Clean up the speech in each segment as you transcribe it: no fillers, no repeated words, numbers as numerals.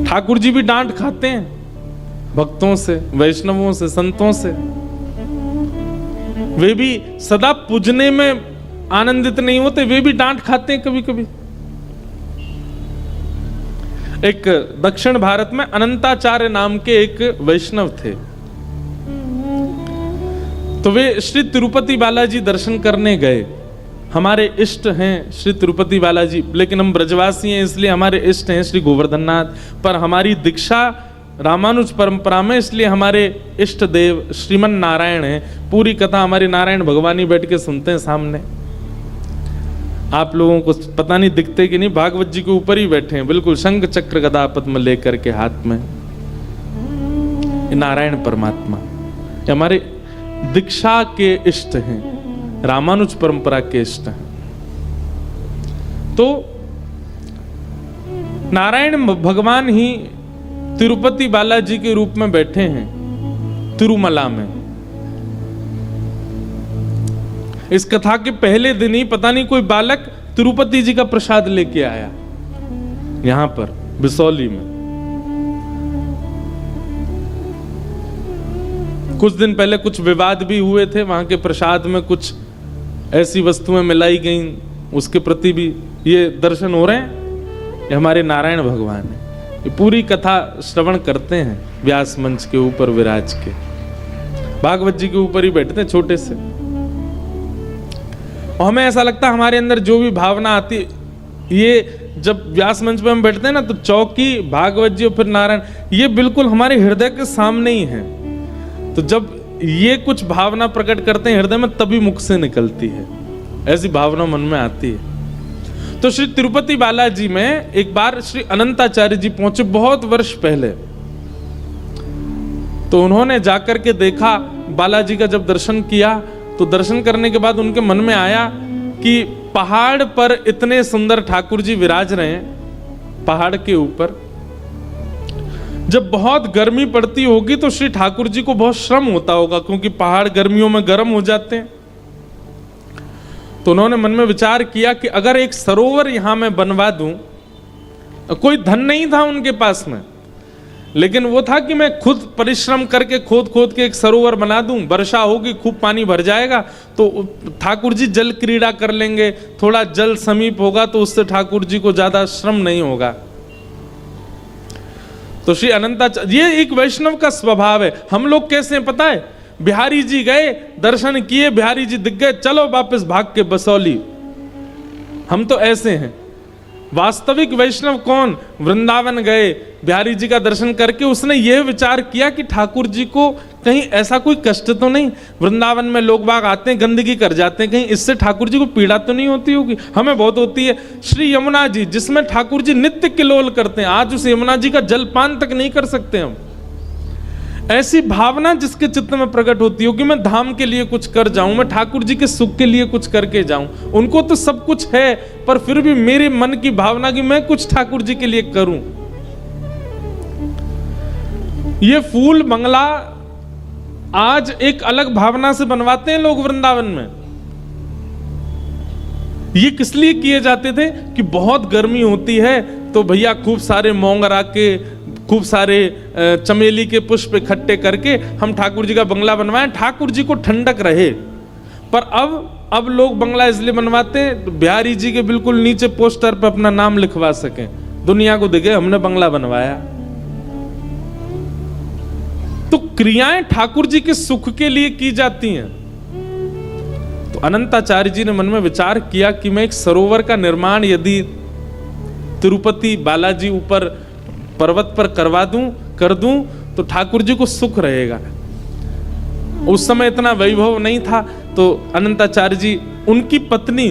ठाकुर जी भी डांट खाते हैं भक्तों से, वैष्णवों से, संतों से। वे भी सदा पूजने में आनंदित नहीं होते, वे भी डांट खाते हैं कभी कभी। एक दक्षिण भारत में अनंताचार्य नाम के एक वैष्णव थे, तो वे श्री तिरुपति बालाजी दर्शन करने गए। हमारे इष्ट हैं श्री तिरुपति बालाजी, लेकिन हम ब्रजवासी हैं इसलिए हमारे इष्ट हैं श्री गोवर्धननाथ। पर हमारी दीक्षा रामानुज परंपरा में, इसलिए हमारे इष्ट देव श्रीमन नारायण हैं। पूरी कथा हमारी नारायण भगवान ही बैठ के सुनते हैं सामने। आप लोगों को पता नहीं दिखते कि नहीं, भागवत जी के ऊपर ही बैठे हैं, बिल्कुल शंख चक्र गदा पद्म लेकर के हाथ में। नारायण परमात्मा हमारे दीक्षा के इष्ट हैं, रामानुज परंपरा के इष्ट हैं। तो नारायण भगवान ही तिरुपति बालाजी के रूप में बैठे हैं तिरुमला में। इस कथा के पहले दिन ही पता नहीं कोई बालक तिरुपति जी का प्रसाद लेके आया यहां पर बिसौली में। कुछ दिन पहले कुछ विवाद भी हुए थे, वहां के प्रसाद में कुछ ऐसी वस्तुएं मिलाई गई, उसके प्रति भी ये दर्शन हो रहे हैं। ये हमारे नारायण भगवान है। ये पूरी कथा श्रवण करते हैं व्यास मंच के ऊपर विराज के, भागवत जी के ऊपर ही बैठते हैं छोटे से। और हमें ऐसा लगता है हमारे अंदर जो भी भावना आती, ये जब व्यास मंच पे हम बैठते हैं ना, तो चौकी भागवत जी और फिर नारायण, ये बिल्कुल हमारे हृदय के सामने ही है। तो जब ये कुछ भावना प्रकट करते हैं हृदय में, तभी मुख से निकलती है, ऐसी भावना मन में आती है। तो श्री तिरुपति बालाजी में एक बार श्री अनंताचार्य जी पहुंचे बहुत वर्ष पहले। तो उन्होंने जाकर के देखा, बालाजी का जब दर्शन किया, तो दर्शन करने के बाद उनके मन में आया कि पहाड़ पर इतने सुंदर ठाकुर जी विराज रहे हैं पहाड़ के ऊपर, जब बहुत गर्मी पड़ती होगी तो श्री ठाकुर जी को बहुत श्रम होता होगा, क्योंकि पहाड़ गर्मियों में गर्म हो जाते हैं। तो उन्होंने मन में विचार किया कि अगर एक सरोवर यहां मैं बनवा दूं। कोई धन नहीं था उनके पास में, लेकिन वो था कि मैं खुद परिश्रम करके खोद खोद के एक सरोवर बना दूं, वर्षा होगी खूब पानी भर जाएगा तो ठाकुर जी जल क्रीड़ा कर लेंगे, थोड़ा जल समीप होगा तो उससे ठाकुर जी को ज्यादा श्रम नहीं होगा। तो श्री अनंताचार्य, ये एक वैष्णव का स्वभाव है। हम लोग कैसे हैं पता है, बिहारी जी गए, दर्शन किए, बिहारी जी दिख गए, चलो वापस भाग के बसौली। हम तो ऐसे हैं। वास्तविक वैष्णव कौन, वृंदावन गए, बिहारी जी का दर्शन करके उसने यह विचार किया कि ठाकुर जी को कहीं ऐसा कोई कष्ट तो नहीं, वृंदावन में लोग बाग आते हैं गंदगी कर जाते हैं, कहीं इससे ठाकुर जी को पीड़ा तो नहीं होती होगी, हमें बहुत होती है। श्री यमुना जी जिसमें ठाकुर जी नित्य किलोल करते हैं, आज उस यमुना जी का जलपान तक नहीं कर सकते हम। ऐसी भावना जिसके चित्त में प्रकट होती हो कि मैं धाम के लिए कुछ कर जाऊं, मैं ठाकुर जी के सुख के लिए कुछ करके जाऊं। उनको तो सब कुछ है, पर फिर भी मेरे मन की भावना कि मैं कुछ ठाकुर जी के लिए करूं। ये फूल बंगला आज एक अलग भावना से बनवाते हैं लोग वृंदावन में। ये किस लिए किए जाते थे कि बहुत गर्मी होती है तो भैया खूब सारे मोंगरा के, खूब सारे चमेली के पुष्प इकट्ठे करके हम ठाकुर जी का बंगला बनवाएं, ठाकुर जी को ठंडक रहे। पर अब लोग बंगला इसलिए बनवाते हैं बिहारी जी के बिल्कुल नीचे पोस्टर पर अपना नाम लिखवा सकें, दुनिया को दिखे हमने बंगला बनवाया। तो क्रियाएं ठाकुर जी के सुख के लिए की जाती हैं। तो अनंताचार्य जी ने मन में विचार किया कि मैं एक सरोवर का निर्माण यदि तिरुपति बालाजी ऊपर पर्वत पर कर दूं तो ठाकुर जी को सुख रहेगा। उस समय इतना वैभव नहीं था, तो अनंताचार्य जी, उनकी पत्नी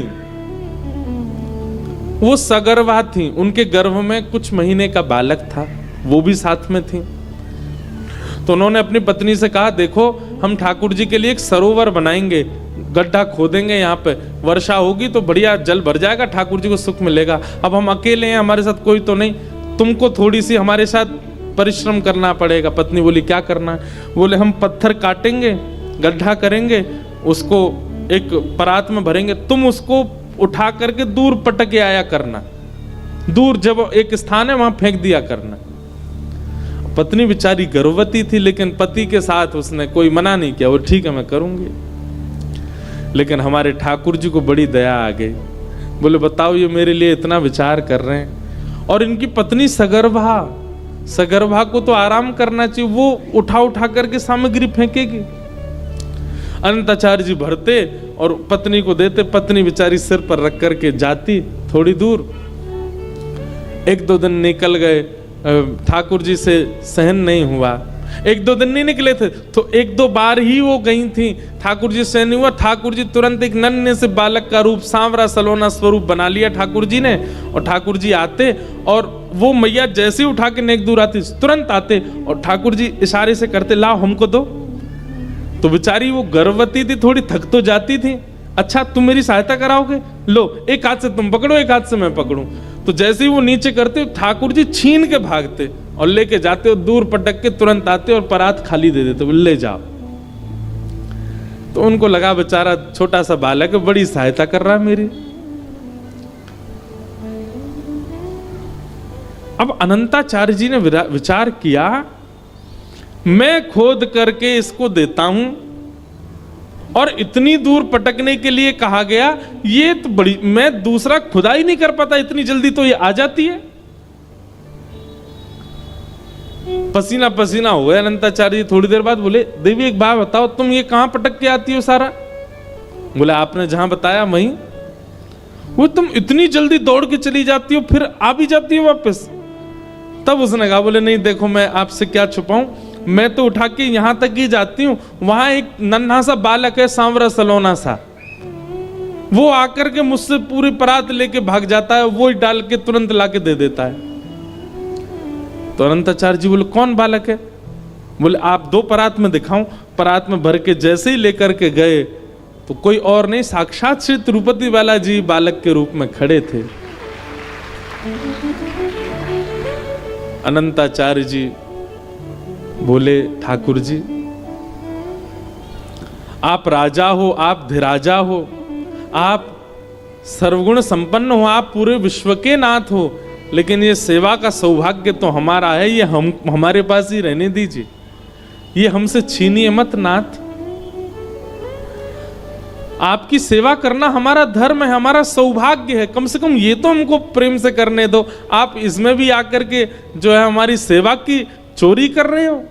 वो सगर्भा थी, उनके गर्भ में कुछ महीने का बालक था, वो भी साथ में थी। तो उन्होंने अपनी पत्नी से कहा, देखो हम ठाकुर जी के लिए एक सरोवर बनाएंगे, गड्ढा खोदेंगे, यहाँ पे वर्षा होगी तो बढ़िया जल भर जाएगा, ठाकुर जी को सुख मिलेगा। अब हम अकेले हैं, हमारे साथ कोई तो नहीं, तुमको थोड़ी सी हमारे साथ परिश्रम करना पड़ेगा। पत्नी बोली, क्या करना है? बोले, हम पत्थर काटेंगे, गड्ढा करेंगे, उसको एक परात में भरेंगे, तुम उसको उठा करके दूर पटक के आया करना, दूर जब एक स्थान है वहां फेंक दिया करना। पत्नी बेचारी गर्भवती थी, लेकिन पति के साथ उसने कोई मना नहीं किया, वो ठीक है मैं करूंगी। लेकिन हमारे ठाकुर जी को बड़ी दया आ गई, बोले बताओ ये मेरे लिए इतना विचार कर रहे हैं और इनकी पत्नी सगर्भा को तो आराम करना चाहिए, वो उठा करके सामग्री फेंकेगी। अनंताचार्य जी भरते और पत्नी को देते, पत्नी बेचारी सिर पर रख करके जाती थोड़ी दूर। 1-2 दिन निकल गए, ठाकुर जी से सहन नहीं हुआ। 1-2 दिन नहीं निकले थे तो 1-2 बार ही वो गई थी, ठाकुर जी सहन नहीं हुआ। ठाकुर जी तुरंत एक नन्हे से बालक का रूप, सांवरा सलोना स्वरूप बना लिया ठाकुर जी ने, और ठाकुर जी आते और वो मैया जैसे ही उठा के नेक दूर आती तुरंत आते और ठाकुर जी इशारे से करते लाओ हमको दो। तो बेचारी वो गर्भवती थी, थोड़ी थक तो जाती थी, अच्छा तुम मेरी सहायता कराओगे, लो एक हाथ से तुम पकड़ो एक हाथ से मैं पकड़ूं। तो जैसे ही वो नीचे करते ठाकुर जी छीन के भागते और लेके जाते और दूर पटक के तुरंत आते और परात खाली दे देते, ले जाओ। तो उनको लगा बेचारा छोटा सा बालक है, बड़ी सहायता कर रहा है मेरी। अब अनंताचार्य जी ने विचार किया, मैं खोद करके इसको देता हूं और इतनी दूर पटकने के लिए कहा गया, ये तो बड़ी, मैं दूसरा खुदाई नहीं कर पाता, इतनी जल्दी तो ये आ जाती है। पसीना पसीना हो गया अनंताचार्य जी। थोड़ी देर बाद बोले देवी एक बात बताओ, तुम ये कहां पटक के आती हो सारा? बोले आपने जहां बताया वहीं। वो तुम इतनी जल्दी दौड़ के चली जाती हो फिर आ भी जाती हो वापस? तब उसने कहा, बोले नहीं देखो मैं आपसे क्या छुपाऊं, मैं तो उठा के यहां तक ही जाती हूं, वहां एक नन्हा सा बालक है सांवरा सलोना सा, वो आकर के मुझसे पूरी परात लेके भाग जाता है, वो डाल के तुरंत लाके दे देता है। तो अनंताचार्य जी बोले कौन बालक है? बोले आप 2 परात में दिखाऊं। परात में भर के जैसे ही लेकर के गए तो कोई और नहीं, साक्षात श्री तिरुपति बालाजी बालक के रूप में खड़े थे। अनंताचार्य जी बोले ठाकुर जी आप राजा हो, आप धिराजा हो, आप सर्वगुण संपन्न हो, आप पूरे विश्व के नाथ हो, लेकिन ये सेवा का सौभाग्य तो हमारा है, ये हमारे पास ही रहने दीजिए, ये हमसे छीनिए मत नाथ। आपकी सेवा करना हमारा धर्म है, हमारा सौभाग्य है, कम से कम ये तो हमको प्रेम से करने दो। आप इसमें भी आकर के जो है हमारी सेवा की चोरी कर रहे हो।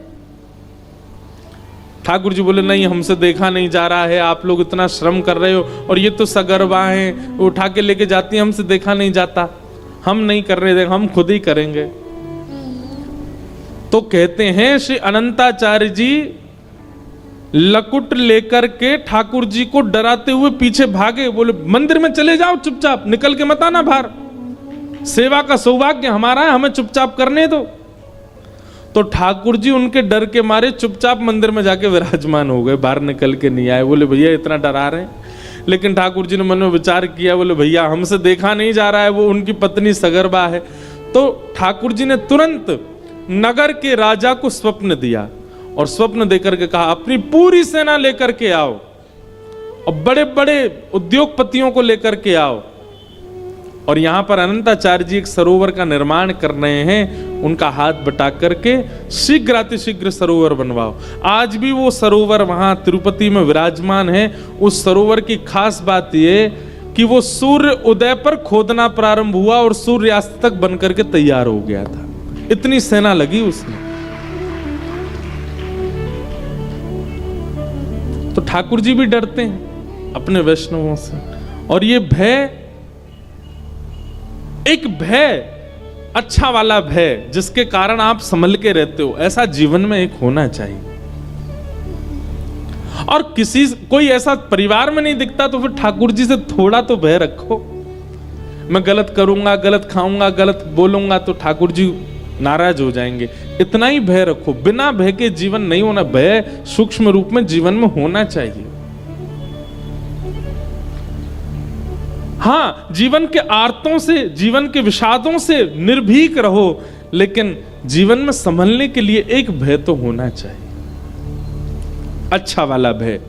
ठाकुर जी बोले नहीं हमसे देखा नहीं जा रहा है, आप लोग इतना श्रम कर रहे हो और ये तो सगर्भा हैं, उठा के लेके जाती हैं, हमसे देखा नहीं जाता, हम नहीं कर रहे, हम खुद ही करेंगे। तो कहते हैं श्री अनंताचार्य जी लकुट लेकर के ठाकुर जी को डराते हुए पीछे भागे, बोले मंदिर में चले जाओ चुपचाप, निकल के मत आना बाहर, सेवा का सौभाग्य हमारा है, हमें चुपचाप करने दो। तो ठाकुर जी उनके डर के मारे चुपचाप मंदिर में जाके विराजमान हो गए, बाहर निकल के नहीं आए। बोले भैया इतना डरा रहे हैं, लेकिन ठाकुर जी ने मन में विचार किया, बोले भैया हमसे देखा नहीं जा रहा है, वो उनकी पत्नी सगर्भा है। तो ठाकुर जी ने तुरंत नगर के राजा को स्वप्न दिया और स्वप्न देकर के कहा अपनी पूरी सेना लेकर के आओ और बड़े बड़े उद्योगपतियों को लेकर के आओ, और यहां पर अनंताचार्य जी एक सरोवर का निर्माण कर रहे हैं, उनका हाथ बटा करके शीघ्र अतिशीघ्र सरोवर बनवाओ। आज भी वो सरोवर वहां तिरुपति में विराजमान है। उस सरोवर की खास बात ये कि वो सूर्य उदय पर खोदना प्रारंभ हुआ और सूर्यास्त तक बन करके तैयार हो गया था, इतनी सेना लगी उसमें। तो ठाकुर जी भी डरते हैं अपने वैष्णवों से, और ये भय एक भय अच्छा वाला भय जिसके कारण आप संभल के रहते हो, ऐसा जीवन में एक होना चाहिए। और कोई ऐसा परिवार में नहीं दिखता तो फिर ठाकुर जी से थोड़ा तो भय रखो। मैं गलत करूंगा, गलत खाऊंगा, गलत बोलूंगा तो ठाकुर जी नाराज हो जाएंगे, इतना ही भय रखो। बिना भय के जीवन नहीं होना, भय सूक्ष्म रूप में जीवन में होना चाहिए। हाँ, जीवन के आर्तों से, जीवन के विषादों से निर्भीक रहो, लेकिन जीवन में संभलने के लिए एक भय तो होना चाहिए, अच्छा वाला भय।